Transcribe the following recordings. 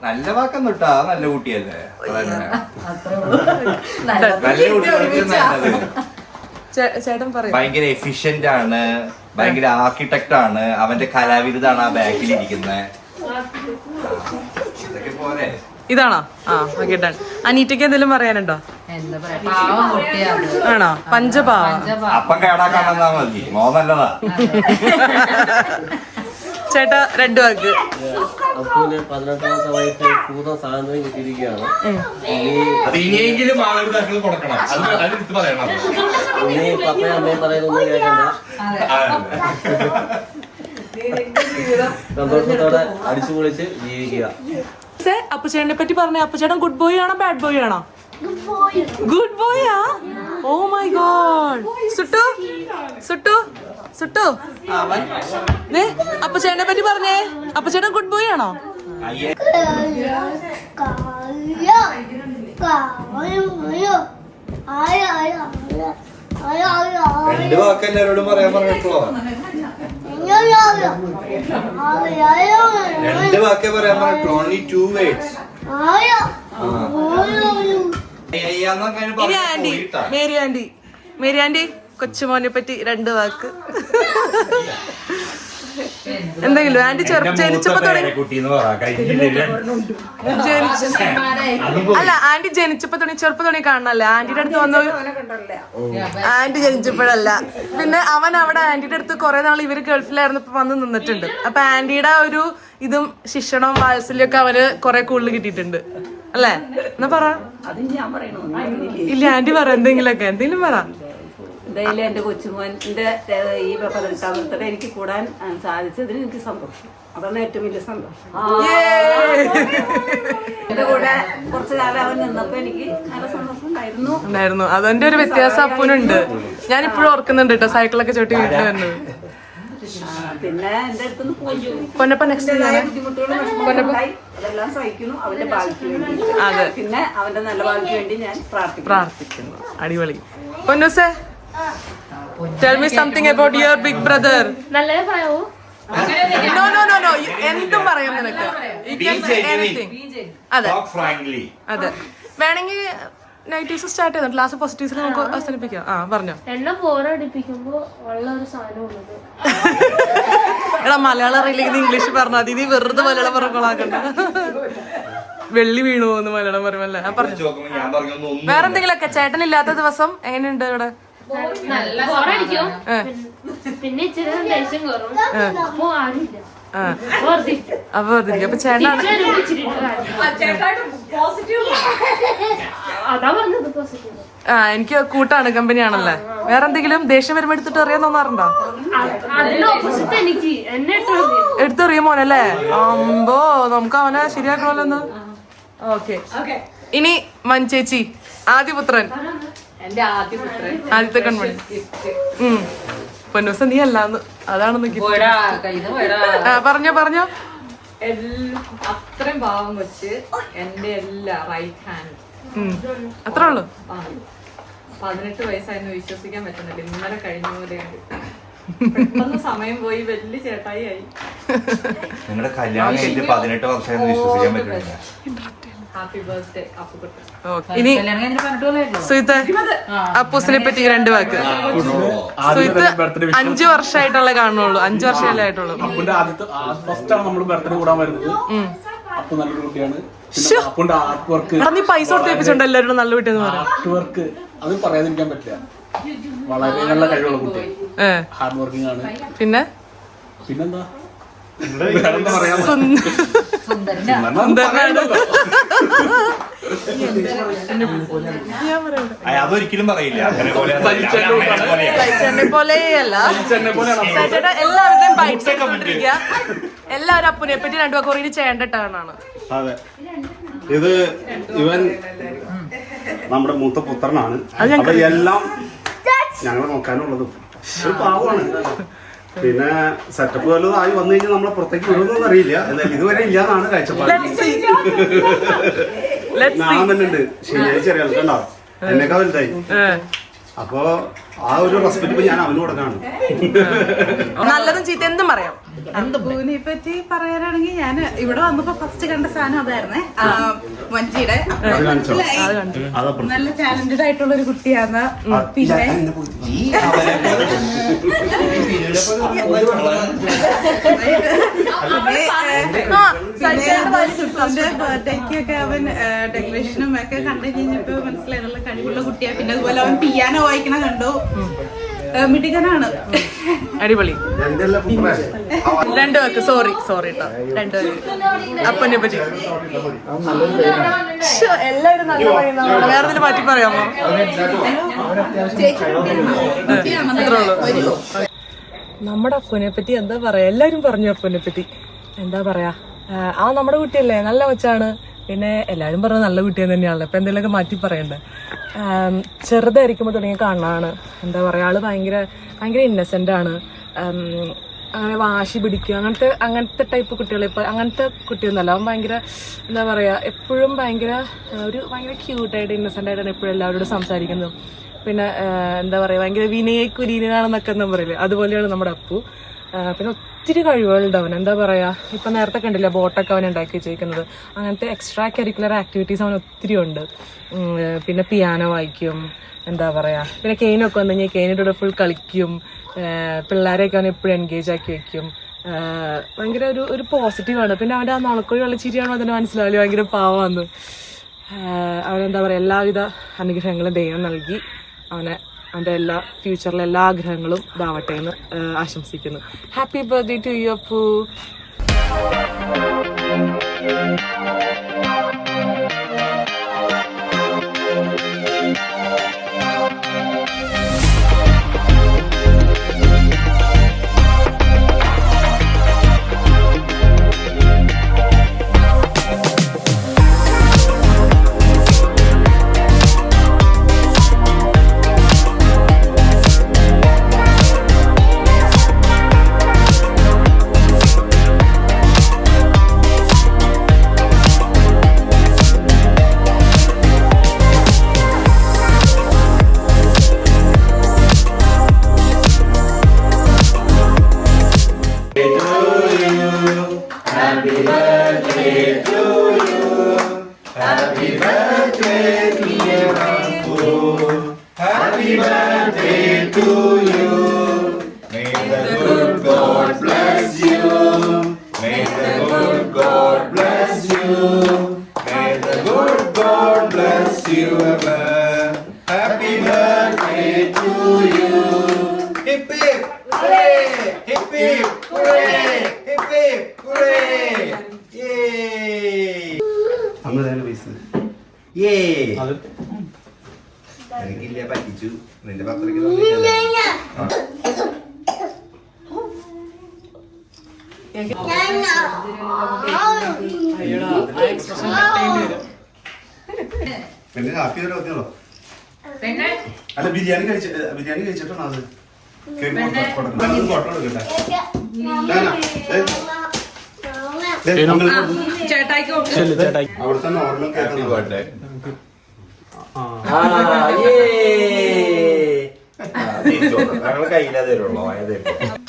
നല്ല വാക്കൊന്നും ഇട്ടാ നല്ല കുട്ടിയല്ലേ. ചേട്ടൻ പറയും ഭയങ്കര എഫിഷ്യന്റ് ആണ്, ഭയങ്കര ആർക്കിടെക്ട് ആണ്, അവന്റെ കലാവിരുതാണ് ആ ബാക്കിൽ ഇരിക്കുന്നത്. ഇതൊക്കെ പോരെ. ഇതാണോ? ആ ഓക്കെ ഡൺ. അനീറ്റയ്ക്ക് എന്തെങ്കിലും പറയാനുണ്ടോ? ആണോ? പഞ്ചപാവ. അപ്പം കേടാക്കാണെന്നാ മതി, മോ നല്ലതാ. ചേട്ടാ 2 വാക്ക്. 18ാമത്തെ വയസ്സിൽ പൂർണ്ണ സ്വാതന്ത്ര്യം കിട്ടിയിരിക്കുകയാണ്. ഇനിയെങ്കിലും മാതാപിതാക്കൾ കൊടുക്കണം, അതെടുത്ത് പറയണം. ഇനി പപ്പയും അമ്മയും പറയുന്നൊന്നും കേൾക്കണ്ട, സന്തോഷത്തോടെ അടിച്ചു പൊളിച്ച് ജീവിക്കുക. അപ്പുചേട്ടനെ പറ്റി പറഞ്ഞേ. അപ്പുചേട്ടൻ ഗുഡ് ബോയ് ആണോ ബാഡ് ബോയ് ആണോ? ഗുഡ് ബോയാ? Oh my God. സുട്ടു സുട്ടു സുട്ടു അപ്പുചേട്ടനെ പറ്റി പറഞ്ഞേ. അപ്പുചേട്ടൻ ഗുഡ് ബോയ് ആണോ? രണ്ട് വാക്ക് എല്ലാവരോടും പറയാൻ പറഞ്ഞിട്ടുള്ളോ? 2 വാക്കേ പറയാൻ പറഞ്ഞിട്ടുള്ളൂ. Only 2 words. ഇനി ആന്റി, മേരി ആന്റി കൊച്ചുമോനെ പറ്റി 2 വാക്ക്. എന്തെങ്കിലും ആന്റി ജനിച്ചപ്പോ തുടങ്ങി. അല്ല ആന്റി ജനിച്ചപ്പോ തുടങ്ങി, ചെറുപ്പം തുടങ്ങി കാണണല്ലേ. ആന്റിയുടെ അടുത്ത് വന്നു. ആന്റി ജനിച്ചപ്പോഴല്ല, പിന്നെ അവൻ അവിടെ ആന്റിയുടെ അടുത്ത് കുറെ നാൾ ഇവര് ഗൾഫിലായിരുന്നു, ഇപ്പൊ വന്ന് നിന്നിട്ടുണ്ട്. അപ്പൊ ആന്റിയുടെ ഒരു ഇതും ശിക്ഷണവും വാത്സല്യം ഒക്കെ അവന് കുറെ കൂടുതൽ കിട്ടിയിട്ടുണ്ട് അല്ലേ? എന്നാ പറ. ഇല്ല ആന്റി പറ, എന്തെങ്കിലും പറ. എന്തായാലും എന്റെ കൊച്ചുമോന്റെ ഈ 18ാം ബർത്ത്ഡേ എനിക്ക് കൂടാൻ സാധിച്ചതിന് എനിക്ക് സന്തോഷം. അതാണ് ഏറ്റവും വലിയ സന്തോഷം. എന്റെ കൂടെ കുറച്ചു കാലം അവൻ നിന്നപ്പോ എനിക്ക് നല്ല സന്തോഷം ഉണ്ടായിരുന്നു. അതിന്റെ ഒരു വ്യത്യാസം അപ്പനുണ്ട്. ഞാൻ ഇപ്പോഴും ഓർക്കുന്നുണ്ട് കേട്ടോ, സൈക്കിളൊക്കെ ചോട്ടി വീട്ടിൽ വരുന്നത്. പിന്നെ എന്റെ അടുത്തുനിന്ന് പോയി പൊന്നപ്പ നെക്സ്റ്റ് ബുദ്ധിമുട്ടുകളും വിഷമങ്ങളുണ്ടായി, അതെല്ലാം സഹിക്കുന്നു അവന്റെ ഭാവിക്ക് വേണ്ടി. പിന്നെ അവന്റെ നല്ല ഭാവിക്ക് വേണ്ടി ഞാൻ പ്രാർത്ഥിക്കുന്നു. അടിപൊളി. പൊന്നൂസേ, tell me something about your big brother. നല്ലത് പറയാവോ? No. എന്തും പറയാം നിനക്ക്. അതെ അതെ. വേണമെങ്കിൽ നെഗറ്റീവ്സ് സ്റ്റാർട്ട് ചെയ്തോ, ക്ലാസ് പോസിറ്റീവ്സിൽ നമുക്ക് അവസാനിപ്പിക്കാം. പറഞ്ഞോ. എന്നെ ബോറടിപ്പിക്കുമ്പോ ഉള്ള ഒരു സാധനം ഉള്ളത്. എടാ മലയാളം അറിയില്ലെങ്കിൽ ഇംഗ്ലീഷ് പറഞ്ഞാൽ മതി, നീ വെറുതെ മലയാളം പറഞ്ഞോളാക്കണ്ട. വെള്ളി വീണു പോകുന്നു മലയാളം പറയുമല്ലേ. വേറെന്തെങ്കിലൊക്കെ ചേട്ടനില്ലാത്ത ദിവസം എങ്ങനെയുണ്ട് ഇവിടെ? ബോറടിക്കും, പിന്നെ ഇച്ചിരി ദേഷ്യം കയറും, അപ്പൊ ആരുമില്ല. അപ്പൊ ചേട്ടൻ അതാ പറഞ്ഞത് പോസിറ്റീവ്. എനിക്ക് കൂട്ടാണ്, കമ്പനിയാണല്ലേ. വേറെ എന്തെങ്കിലും ദേഷ്യം വരുമ്പോ എടുത്തിട്ട് അറിയാൻ തോന്നാറുണ്ടോ? എടുത്തെറിയുമോനല്ലേ? അമ്പോ, നമുക്ക് അവനെ ശരിയാക്കണമല്ലോ. ഓക്കെ, ഇനി മഞ്ചേച്ചി, ആദ്യപുത്രൻ. ആദ്യത്തെ കൺമണി. പൊന്നൂസ നീ അല്ലാന്ന്, അതാണെന്ന് പറഞ്ഞോ. അത്രയും ഭാവം വെച്ച് എന്റെ എല്ലാ റൈറ്റ് ഹാൻഡ്. അത്രേ ഉള്ളു. 18 വയസ്സായെന്ന് വിശ്വസിക്കാൻ പറ്റുന്നില്ല. ഇന്നലെ കഴിഞ്ഞ പോലെയാണ്. പെട്ടെന്ന് സമയം പോയി, വലിയ ചേട്ടായി ആയി. നിങ്ങളുടെ കല്യാണം കഴിഞ്ഞ് 18 വർഷം വിശ്വസിക്കാൻ പറ്റില്ല. Happy birthday Appukuttan. ഇനി സുഹിത്ത്, അപ്പൂസിനെ പറ്റി 2 വാക്ക്. സുഹിത്ത് 5 വർഷമായിട്ടുള്ള കാണുള്ളൂ, 5 വർഷമല്ലേ ആയിട്ടുള്ളൂ. അപ്പുന്റെ ആദ്യത്തെ ഫസ്റ്റ് ആണ് നമ്മൾ ബർത്ത്ഡേ കൂടാൻ വരുന്നത്. അപ്പൊ നല്ലൊരു കുട്ടിയാണ്. അപ്പുന്റെ ആർട്ട് വർക്ക്, നീ പൈസ കൊടുത്ത് ഏൽപ്പിച്ചോണ്ട് എല്ലാവരും നല്ല കുട്ടിയെന്ന് പറയാം. ആർട്ട് വർക്ക് അത് പറയാതിരിക്കാൻ പറ്റില്ല. വളരെ നല്ല കഴിവുള്ള കുട്ടി, ഹാർഡ് വർക്കിംഗ് ആണ്. പിന്നെന്താ പറയാ, അതൊരിക്കലും പറയില്ല. പോലെയല്ല, എല്ലാവരുടെയും ബൈറ്റ്സ് കൊണ്ടിരിക്കുക. എല്ലാവരും അപ്പുനെ പറ്റി 2 വാക്ക് കുറേ ചെയ്യേണ്ടിട്ടാണ്. അതെ, ഇത് ഇവൻ നമ്മുടെ മൂത്ത പുത്രനാണ്. അപ്പൊ എല്ലാം ഞങ്ങൾ നോക്കാനുള്ളത്. ഒരു പാവമാണ്. പിന്നെ സെറ്റപ്പ് വല്ലതും ആയി വന്നു കഴിഞ്ഞാൽ നമ്മളെ പുറത്തേക്ക് വിടുമെന്നൊന്നും അറിയില്ല. എന്നാൽ ഇതുവരെ ഇല്ലാന്നാണ് കാഴ്ചപ്പാട്. ഞാൻ തന്നെ ഉണ്ട്. ശനിയാഴ്ച അറിയാം കണ്ടോ, എന്നേക്കാ വലുതായി. അപ്പൊ ആ ഒരു റെസ്പെക്ട് ഇപ്പൊ ഞാൻ അവന് കൊടുക്കാണ്. നല്ലതും ചീത്ത എന്തും പറയാം. അപ്പൂനെ പറ്റി പറയാനാണെങ്കിൽ ഞാൻ ഇവിടെ വന്നപ്പോ ഫസ്റ്റ് കണ്ട സാധനം അതായിരുന്നേ, വഞ്ചിയുടെ. നല്ല ടാലന്റഡ് ആയിട്ടുള്ള ഒരു കുട്ടിയാണ്. പിന്നെ ബർത്ത്ഡേക്കൊക്കെ അവൻ ഡെക്കറേഷനും ഒക്കെ കണ്ടു കഴിഞ്ഞപ്പോ മനസ്സിലായി നല്ല കഴിവുള്ള കുട്ടിയാ. പിന്നെ അതുപോലെ അവൻ പിയാനോ വായിക്കണ കണ്ടു, മിടുക്കനാണ്. അടിപൊളി. രണ്ടുപേർക്ക് സോറി കേട്ടോ. രണ്ടുപേർക്ക് അപ്പനെ പറ്റി എല്ലാവരും നല്ല പറയുന്ന വേറെ എന്തെങ്കിലും മാറ്റി പറയാമോ? നമ്മുടെ അപ്പനെ പറ്റി എന്താ പറയാ, എല്ലാരും പറഞ്ഞു അപ്പനെ പറ്റി. എന്താ പറയാ, ആ നമ്മുടെ കുട്ടിയല്ലേ, നല്ല കൊച്ചാണ്. പിന്നെ എല്ലാവരും പറഞ്ഞത് നല്ല കുട്ടിയെന്ന് തന്നെയാണല്ലോ. ഇപ്പം എന്തെങ്കിലുമൊക്കെ മാറ്റി പറയണ്ടേ. ചെറുതായിരിക്കുമ്പോൾ തുടങ്ങി കാണാനാണ്. എന്താ പറയുക, ആള് ഭയങ്കര ഇന്നസെൻ്റ് ആണ്. അങ്ങനെ വാശി പിടിക്കുക അങ്ങനത്തെ ടൈപ്പ് കുട്ടികളെ ഇപ്പോൾ അങ്ങനത്തെ കുട്ടിയൊന്നുമല്ല. അവൻ ഭയങ്കര എന്താ പറയുക, എപ്പോഴും ഭയങ്കര ക്യൂട്ടായിട്ട് ഇന്നസെൻ്റ് ആയിട്ടാണ് എപ്പോഴും എല്ലാവരോടും സംസാരിക്കുന്നത്. പിന്നെ എന്താ പറയുക, ഭയങ്കര വിനയക്കുലീനാണെന്നൊക്കെ എന്താ പറയില്ലേ, അതുപോലെയാണ് നമ്മുടെ അപ്പു. പിന്നെ ഒത്തിരി കഴിവുകളുണ്ട് അവൻ. എന്താ പറയുക, ഇപ്പം നേരത്തെ കണ്ടില്ല ബോട്ടൊക്കെ അവൻ ഉണ്ടാക്കി വെച്ചിരിക്കുന്നത്. അങ്ങനത്തെ എക്സ്ട്രാ കരിക്കുലർ ആക്ടിവിറ്റീസ് അവൻ ഒത്തിരി ഉണ്ട്. പിന്നെ പിയാനോ വായിക്കും. എന്താ പറയുക, പിന്നെ കെയിനൊക്കെ വന്നു കഴിഞ്ഞാൽ കെയിനിൻ്റെ ഫുൾ കളിക്കും. പിള്ളേരെയൊക്കെ അവൻ എപ്പോഴും എൻഗേജ് ആക്കി വെക്കും. ഭയങ്കര ഒരു പോസിറ്റീവാണ്. പിന്നെ അവൻ്റെ ആ നുണക്കുഴിയുള്ള ചിരിയാണോ അതിന് മനസ്സിലാവില്ല, ഭയങ്കര പാവമാണ്. അവനെന്താ പറയുക, എല്ലാവിധ അനുഗ്രഹങ്ങളും ദൈവം നൽകി അവൻ്റെ എല്ലാ ഫ്യൂച്ചറിലെ എല്ലാ ആഗ്രഹങ്ങളും ഇതാവട്ടെ എന്ന് ആശംസിക്കുന്നു. Happy birthday to you Appu. എനിക്കില്ല, പറ്റിച്ചു. നിന്റെ പത്രക്ക് പിന്നെ ഹാപ്പി ഒത്തിയോ? അല്ല ബിരിയാണി കഴിച്ചിട്ടാണോ അത്? ഫോട്ടോ എടുക്കട്ടെ. അവിടുത്തെ നോർമൽ കേട്ടോ.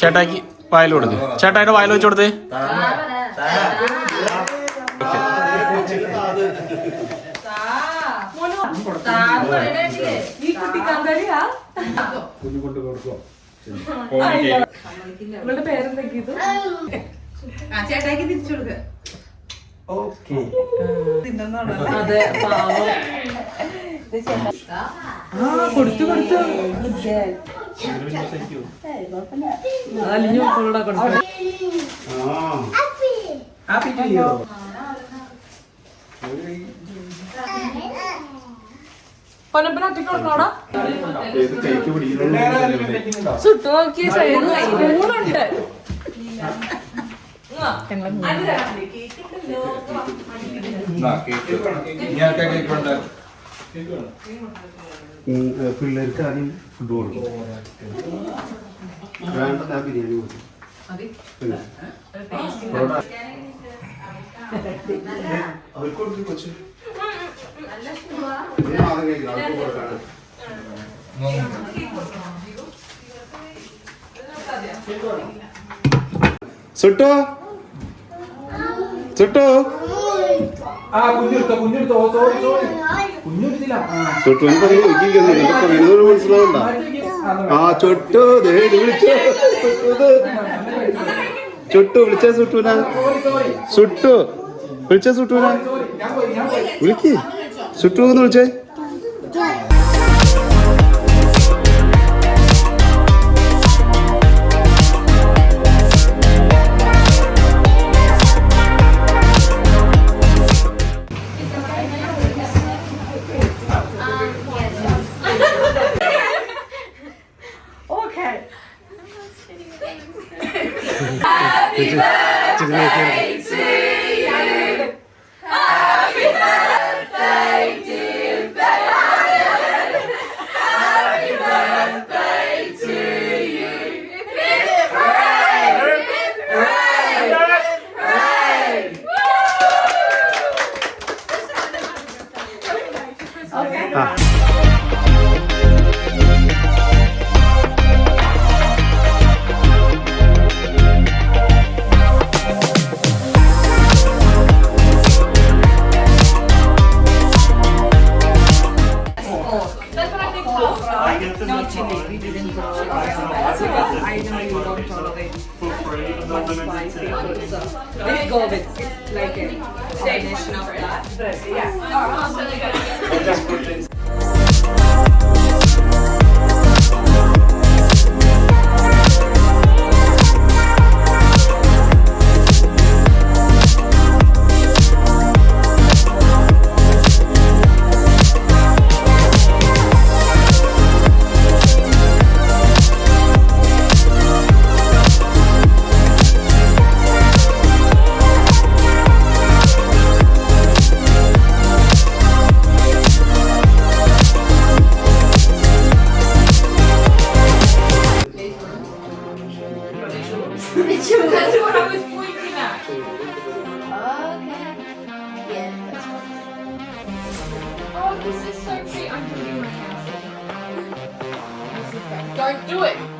ചേട്ടായിക്ക് വായിൽ കൊടുക്ക്. ചേട്ടായിയുടെ വായിൽ വെച്ച് കൊടുത്തേ. ചേട്ടായിക്ക് തിരിച്ചു കൊടുക്ക. അതെ, കൊടുത്തു അതലിഞ്ഞു മക്കളോടെ കൊടുത്തു. പൊന്നപ്പനോടാ ചുട്ടു നോക്കിയ സ്പൂണുണ്ട്. പിള്ളേർക്ക് ആദ്യം ഫുഡ് കൊടുക്കും. വേണ്ട, ഞാൻ ബിരിയാണി കൊടുക്കും. അവർക്ക് കൊച്ചു സുട്ടോ സുട്ടോ ചുട്ടുവിനെ പറയുന്നത് മനസ്സിലാവണ്ട. ആ ചുട്ടു വിളിച്ചോ ചുട്ടു വിളിച്ച സുട്ടുവിന സുട്ടു വിളിച്ച സുട്ടുവിന വിളിക്ക് സുട്ടു എന്ന് വിളിച്ചേ. I know you don't tolerate much spicy food, so let's go with like a combination of that. That's what I was pointing at. Okay. Yeah, that's fine. Oh, this is so cute. I'm doing my house. Don't do it.